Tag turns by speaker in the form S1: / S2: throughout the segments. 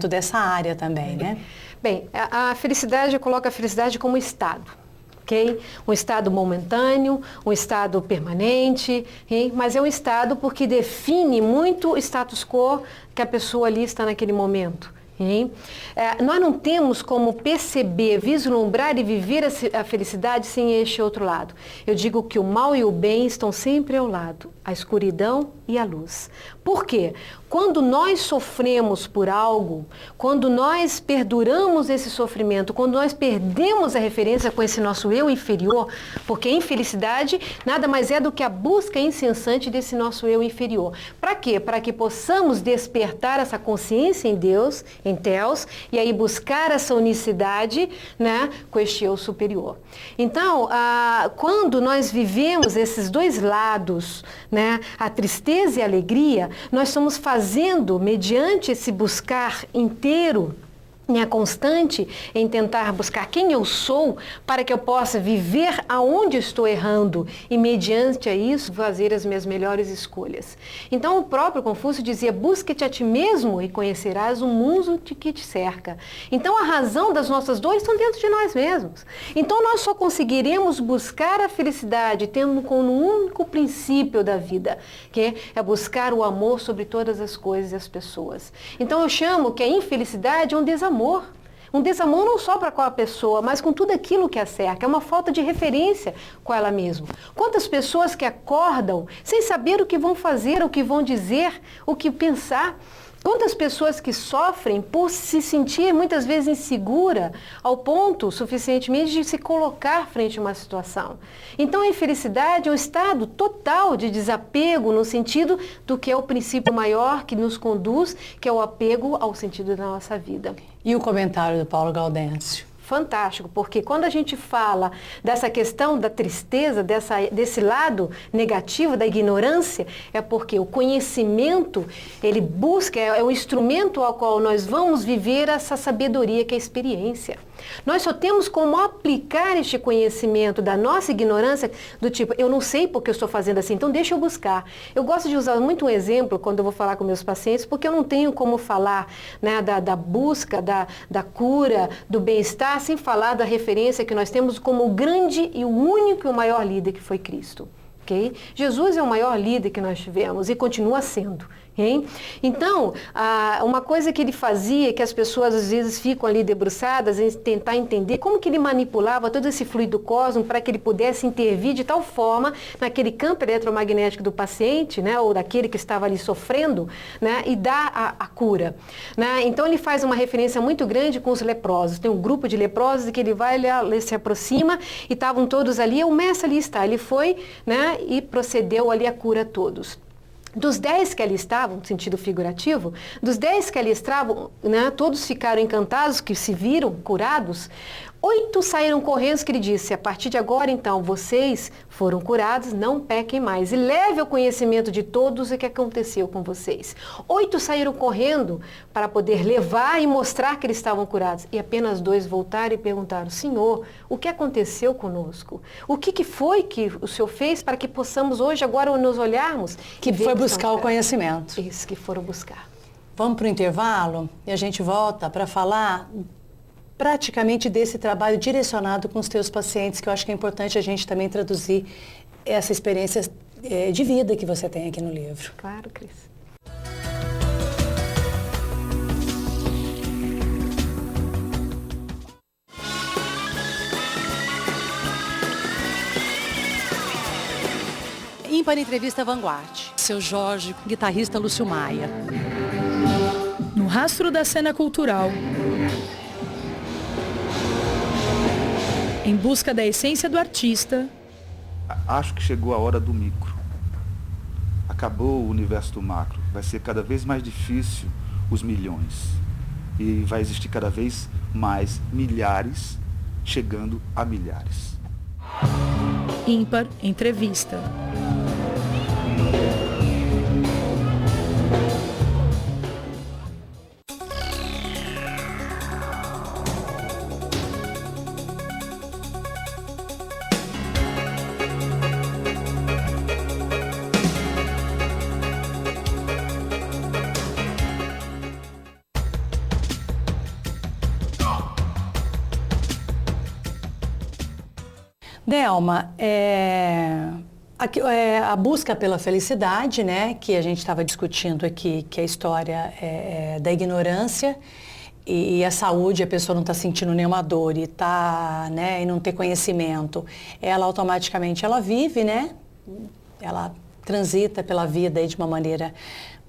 S1: dessa área também, né?
S2: Bem, a felicidade, eu coloco a felicidade como estado, ok? Um estado momentâneo, um estado permanente, okay? Mas é um estado porque define muito o status quo que a pessoa ali está naquele momento. Nós não temos como perceber, vislumbrar e viver a felicidade sem este outro lado. Eu digo que o mal e o bem estão sempre ao lado, a escuridão e a luz. Por quê? Quando nós sofremos por algo, quando nós perduramos esse sofrimento, quando nós perdemos a referência com esse nosso eu inferior, porque a infelicidade nada mais é do que a busca incessante desse nosso eu inferior. Para quê? Para que possamos despertar essa consciência em Deus, em Theos, e aí buscar essa unicidade, né, com este eu superior. Então, quando nós vivemos esses dois lados, né, a tristeza e a alegria, nós estamos fazendo, mediante esse buscar inteiro, constante em tentar buscar quem eu sou para que eu possa viver aonde estou errando e mediante a isso fazer as minhas melhores escolhas. Então o próprio Confúcio dizia, busca-te a ti mesmo e conhecerás o mundo que te cerca. Então a razão das nossas dores estão dentro de nós mesmos. Então nós só conseguiremos buscar a felicidade tendo como único princípio da vida, que é buscar o amor sobre todas as coisas e as pessoas. Então eu chamo que a infelicidade é um desamor. Um desamor não só para com a pessoa, mas com tudo aquilo que a cerca. É uma falta de referência com ela mesma. Quantas pessoas que acordam sem saber o que vão fazer, o que vão dizer, o que pensar. Quantas pessoas que sofrem por se sentir muitas vezes insegura ao ponto suficientemente de se colocar frente a uma situação. Então a infelicidade é um estado total de desapego no sentido do que é o princípio maior que nos conduz, que é o apego ao sentido da nossa vida.
S1: E o comentário do Paulo Gaudêncio?
S2: Fantástico, porque quando a gente fala dessa questão da tristeza, desse lado negativo da ignorância, é porque o conhecimento, ele busca, é o instrumento ao qual nós vamos viver essa sabedoria que é a experiência. Nós só temos como aplicar este conhecimento da nossa ignorância, do tipo, eu não sei porque eu estou fazendo assim, então deixa eu buscar. Eu gosto de usar muito um exemplo quando eu vou falar com meus pacientes, porque eu não tenho como falar, né, da busca, da cura, do bem-estar, sem falar da referência que nós temos como o grande e o único e o maior líder que foi Cristo. Okay? Jesus é o maior líder que nós tivemos e continua sendo. Okay? Então, uma coisa que ele fazia, que as pessoas às vezes ficam ali debruçadas em tentar entender como que ele manipulava todo esse fluido cósmico para que ele pudesse intervir de tal forma naquele campo eletromagnético do paciente, né, ou daquele que estava ali sofrendo, né, e dar a cura. Né? Então ele faz uma referência muito grande com os leprosos. Tem um grupo de leprosos que ele vai, ele se aproxima e estavam todos ali, o mestre ali está. Ele foi, né, e procedeu ali a cura a todos. Dos 10 que ali estavam, no sentido figurativo, dos 10 que ali estavam, né, todos ficaram encantados, que se viram curados. 8 saíram correndo, que ele disse, a partir de agora, então, vocês foram curados, não pequem mais. E leve ao conhecimento de todos o que aconteceu com vocês. 8 saíram correndo para poder levar e mostrar que eles estavam curados. E apenas 2 voltaram e perguntaram, Senhor, o que aconteceu conosco? O que foi que o Senhor fez para que possamos hoje, agora, nos olharmos?
S1: Que foi buscar o conhecimento.
S2: Isso, que foram buscar.
S1: Vamos para o intervalo e a gente volta para falar praticamente desse trabalho direcionado com os teus pacientes, que eu acho que é importante a gente também traduzir essa experiência de vida que você tem aqui no livro.
S2: Claro, Cris.
S1: Ímpar Entrevista Vanguard. Seu Jorge, guitarrista Lúcio Maia.
S3: No rastro da cena cultural. Em busca da essência do artista.
S4: Acho que chegou a hora do micro. Acabou o universo do macro. Vai ser cada vez mais difícil os milhões. E vai existir cada vez mais milhares, chegando a milhares.
S3: Ímpar Entrevista.
S1: Delma, a busca pela felicidade, né, que a gente estava discutindo aqui, que a história é da ignorância e a saúde, a pessoa não está sentindo nenhuma dor e, né, e não ter conhecimento, ela automaticamente ela vive, né, ela transita pela vida aí de uma maneira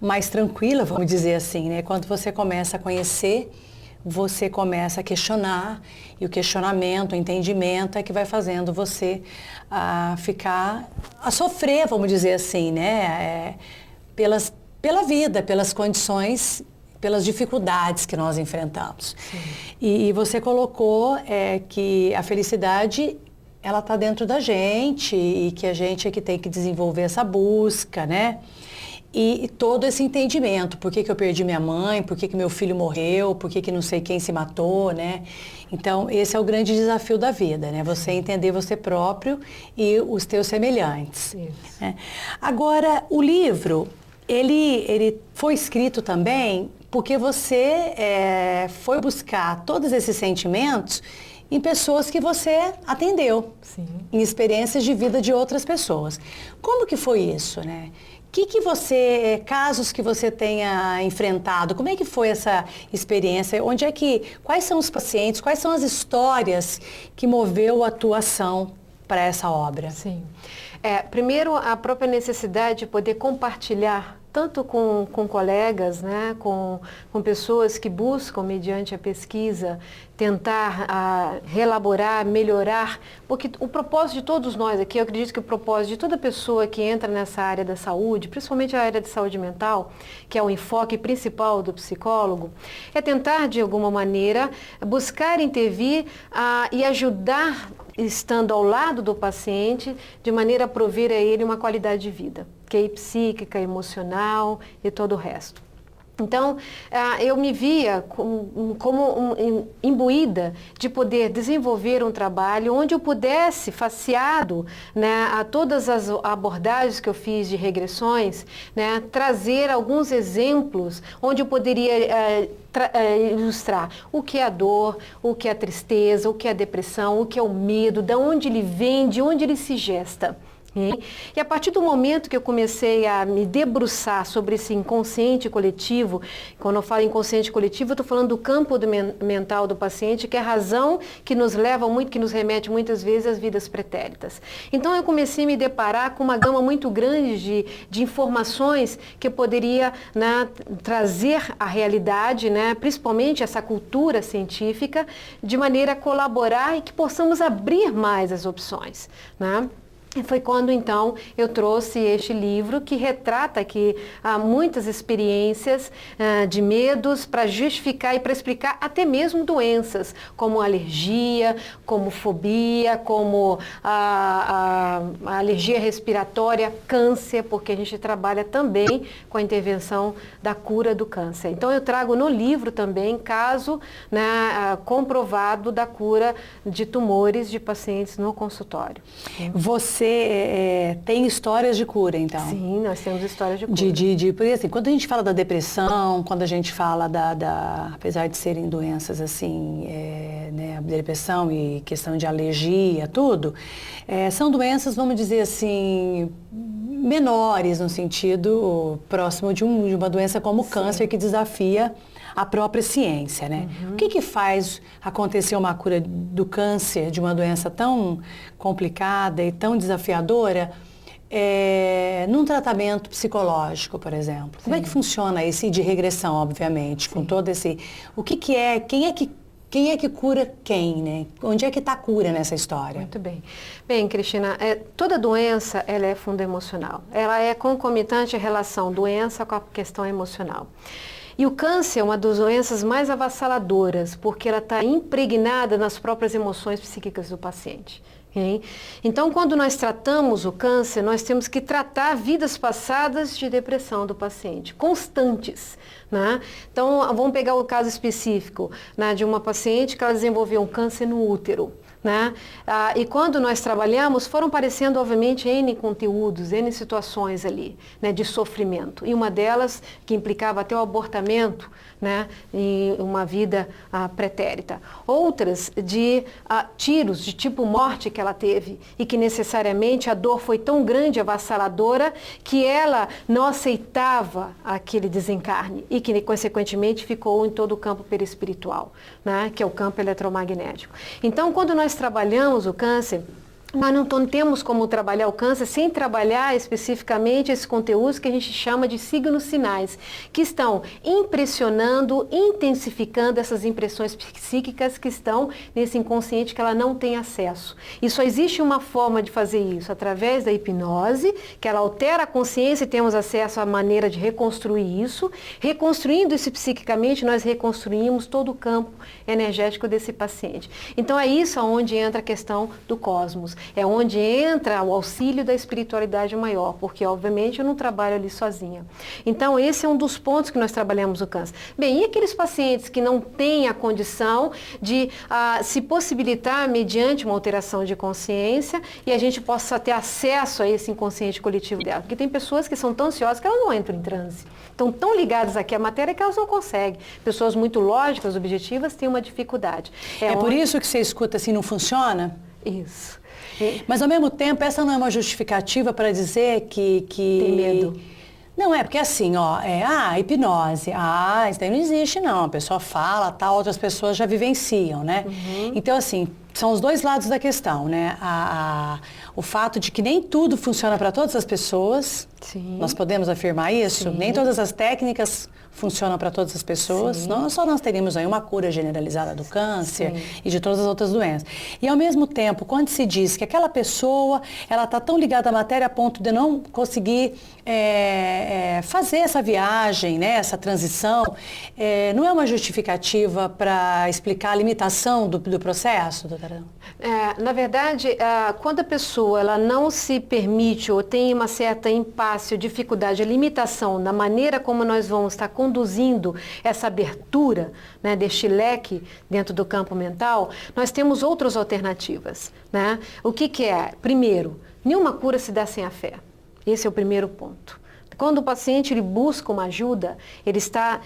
S1: mais tranquila, vamos dizer assim, né, quando você começa a conhecer, você começa a questionar, e o questionamento, o entendimento é que vai fazendo você a sofrer, vamos dizer assim, né? Pela vida, pelas condições, pelas dificuldades que nós enfrentamos. E você colocou que a felicidade, ela está dentro da gente, e que a gente é que tem que desenvolver essa busca, né? E todo esse entendimento, por que eu perdi minha mãe, por que meu filho morreu, por que não sei quem se matou, né? Então, esse é o grande desafio da vida, né? Você entender você próprio e os teus semelhantes. Né? Agora, o livro, ele foi escrito também porque você foi buscar todos esses sentimentos em pessoas que você atendeu, em experiências de vida de outras pessoas. Como que foi isso, né? Casos que você tenha enfrentado, como é que foi essa experiência? Quais são os pacientes, quais são as histórias que moveu a tua ação para essa obra?
S2: Sim. Primeiro, a própria necessidade de poder compartilhar tanto com colegas, né, com pessoas que buscam, mediante a pesquisa, tentar reelaborar, melhorar, porque o propósito de todos nós aqui, eu acredito que o propósito de toda pessoa que entra nessa área da saúde, principalmente a área de saúde mental, que é o enfoque principal do psicólogo, é tentar, de alguma maneira, buscar intervir e ajudar, estando ao lado do paciente, de maneira a prover a ele uma qualidade de vida, que é psíquica, emocional e todo o resto. Então, eu me via como imbuída de poder desenvolver um trabalho onde eu pudesse, faceado, né, a todas as abordagens que eu fiz de regressões, né, trazer alguns exemplos onde eu poderia ilustrar o que é a dor, o que é a tristeza, o que é a depressão, o que é o medo, de onde ele vem, de onde ele se gesta. E a partir do momento que eu comecei a me debruçar sobre esse inconsciente coletivo, quando eu falo inconsciente coletivo, eu estou falando do campo mental do paciente, que é a razão que nos leva muito, que nos remete muitas vezes às vidas pretéritas. Então eu comecei a me deparar com uma gama muito grande de informações que eu poderia, né, trazer à realidade, né, principalmente essa cultura científica, de maneira a colaborar e que possamos abrir mais as opções, né? E foi quando, então, eu trouxe este livro que retrata aqui muitas experiências de medos para justificar e para explicar até mesmo doenças, como alergia, como fobia, como a alergia respiratória, câncer, porque a gente trabalha também com a intervenção da cura do câncer. Então, eu trago no livro também caso, né, comprovado da cura de tumores de pacientes no consultório.
S1: Você tem histórias de cura, então?
S2: Sim, nós temos histórias de cura.
S1: Porque assim, quando a gente fala da depressão, quando a gente fala apesar de serem doenças assim, né, depressão e questão de alergia, tudo, são doenças, vamos dizer assim, menores no sentido próximo de uma doença como o câncer, que desafia a própria ciência, né? O que faz acontecer uma cura do câncer, de uma doença tão complicada e tão desafiadora, num tratamento psicológico, por exemplo? Como é que funciona esse de regressão, obviamente, com todo esse... Quem é que cura quem, né? Onde é que está a cura nessa história?
S2: Muito bem. Bem, Cristina, toda doença, ela é fundo emocional. Ela é concomitante à relação doença com a questão emocional. E o câncer é uma das doenças mais avassaladoras, porque ela está impregnada nas próprias emoções psíquicas do paciente. Okay? Então, quando nós tratamos o câncer, nós temos que tratar vidas passadas de depressão do paciente, constantes. né? Então, vamos pegar o caso específico, né, de uma paciente que ela desenvolveu um câncer no útero. Né? E quando nós trabalhamos, foram aparecendo, obviamente, N conteúdos, N situações ali, né, de sofrimento. E uma delas, que implicava até o abortamento, né, em uma vida pretérita. Outras de tiros de tipo morte que ela teve e que necessariamente a dor foi tão grande, avassaladora, que ela não aceitava aquele desencarne e que, consequentemente, ficou em todo o campo perispiritual, né, que é o campo eletromagnético. Então, quando nós trabalhamos o câncer, nós não temos como trabalhar o câncer sem trabalhar especificamente esses conteúdos que a gente chama de signos sinais, que estão impressionando, intensificando essas impressões psíquicas que estão nesse inconsciente que ela não tem acesso. E só existe uma forma de fazer isso, através da hipnose, que ela altera a consciência e temos acesso à maneira de reconstruir isso. Reconstruindo isso psiquicamente, nós reconstruímos todo o campo energético desse paciente. Então é isso onde entra a questão do cosmos. É onde entra o auxílio da espiritualidade maior, porque obviamente eu não trabalho ali sozinha. Então esse é um dos pontos que nós trabalhamos o câncer. Bem, e aqueles pacientes que não têm a condição de se possibilitar mediante uma alteração de consciência e a gente possa ter acesso a esse inconsciente coletivo dela? Porque tem pessoas que são tão ansiosas que elas não entram em transe. Estão tão ligadas aqui à matéria que elas não conseguem. Pessoas muito lógicas, objetivas, têm uma dificuldade.
S1: Por isso que você escuta assim, não funciona?
S2: Isso.
S1: Mas, ao mesmo tempo, essa não é uma justificativa para dizer que...
S2: Tem medo.
S1: Não, porque assim, hipnose, isso daí não existe não, a pessoa fala, outras pessoas já vivenciam, né? Uhum. Então, assim, são os dois lados da questão, né? O fato de que nem tudo funciona para todas as pessoas, sim, nós podemos afirmar isso, sim, nem todas as técnicas funcionam para todas as pessoas, não só nós teríamos aí uma cura generalizada do câncer, sim, e de todas as outras doenças. E ao mesmo tempo, quando se diz que aquela pessoa, ela está tão ligada à matéria a ponto de não conseguir fazer essa viagem, né, essa transição, não é uma justificativa para explicar a limitação do processo, doutora?
S2: Na verdade, quando a pessoa ela não se permite ou tem uma certa impasse ou dificuldade, a limitação na maneira como nós vamos estar conduzindo essa abertura, né, deste leque dentro do campo mental, nós temos outras alternativas, né? O que é? Primeiro, nenhuma cura se dá sem a fé. Esse é o primeiro ponto. Quando o paciente ele busca uma ajuda,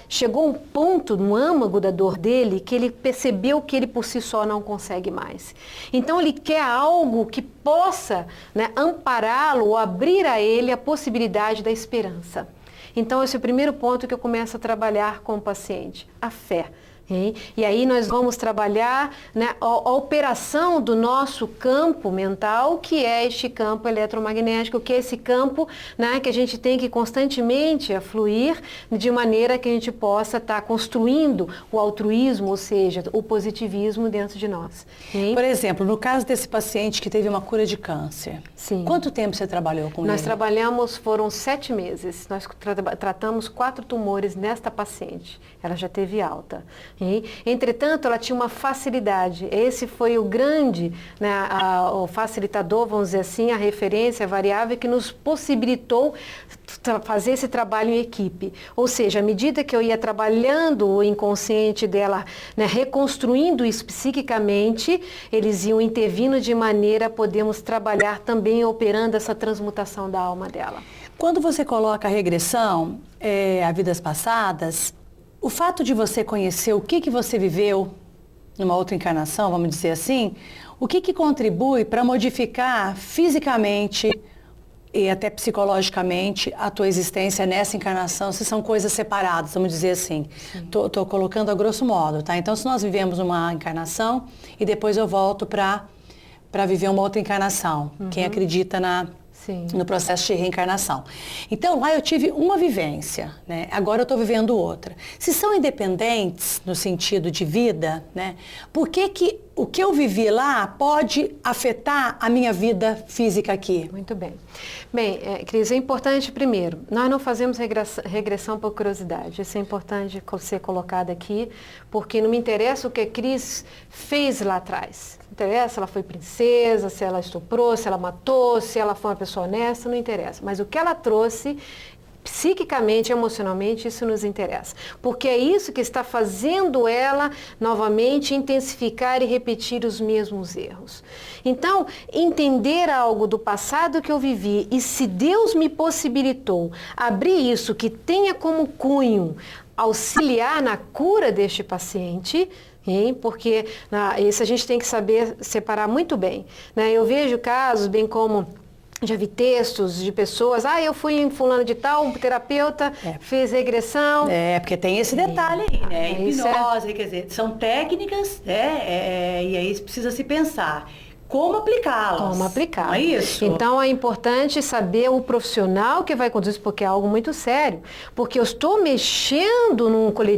S2: chegou a um ponto no âmago da dor dele que ele percebeu que ele por si só não consegue mais. Então ele quer algo que possa, né, ampará-lo ou abrir a ele a possibilidade da esperança. Então esse é o primeiro ponto que eu começo a trabalhar com o paciente, a fé. E aí nós vamos trabalhar, né, a operação do nosso campo mental, que é este campo eletromagnético, que é esse campo, né, que a gente tem que constantemente afluir de maneira que a gente possa estar construindo o altruísmo, ou seja, o positivismo dentro de nós.
S1: Por exemplo, no caso desse paciente que teve uma cura de câncer,
S2: sim,
S1: quanto tempo você trabalhou com ele?
S2: Nós trabalhamos, foram 7 meses. Nós tratamos 4 tumores nesta paciente. Ela já teve alta. Entretanto, ela tinha uma facilidade. Esse foi o grande, né, o facilitador, vamos dizer assim, a referência variável que nos possibilitou fazer esse trabalho em equipe. Ou seja, à medida que eu ia trabalhando o inconsciente dela, né, reconstruindo isso psiquicamente, eles iam intervindo de maneira a podermos trabalhar também operando essa transmutação da alma dela.
S1: Quando você coloca a regressão a vidas passadas, o fato de você conhecer o que você viveu numa outra encarnação, vamos dizer assim, o que contribui para modificar fisicamente e até psicologicamente a tua existência nessa encarnação, se são coisas separadas, vamos dizer assim. Estou colocando a grosso modo, tá? Então, se nós vivemos uma encarnação e depois eu volto para viver uma outra encarnação, quem acredita no processo de reencarnação. Então, lá eu tive uma vivência, né? Agora eu estou vivendo outra. Se são independentes no sentido de vida, né? Por que o que eu vivi lá pode afetar a minha vida física aqui?
S2: Muito bem. Bem, Cris, é importante primeiro, nós não fazemos regressão por curiosidade. Isso é importante ser colocado aqui, porque não me interessa o que a Cris fez lá atrás. Não interessa se ela foi princesa, se ela estuprou, se ela matou, se ela foi uma pessoa honesta, não interessa. Mas o que ela trouxe psiquicamente, emocionalmente, isso nos interessa. Porque é isso que está fazendo ela, novamente, intensificar e repetir os mesmos erros. Então, entender algo do passado que eu vivi e se Deus me possibilitou abrir isso que tenha como cunho auxiliar na cura deste paciente, porque isso a gente tem que saber separar muito bem. Né? Eu vejo casos, bem como já vi textos de pessoas, eu fui em fulano de tal, um terapeuta, fez regressão.
S1: Porque tem esse detalhe aí, né? Hipnose, quer dizer, são técnicas, e aí precisa se pensar. Como aplicá-las?
S2: Como aplicá-las.
S1: Não é isso?
S2: Então, é importante saber o profissional que vai conduzir, porque é algo muito sério. Porque eu estou mexendo num coletivo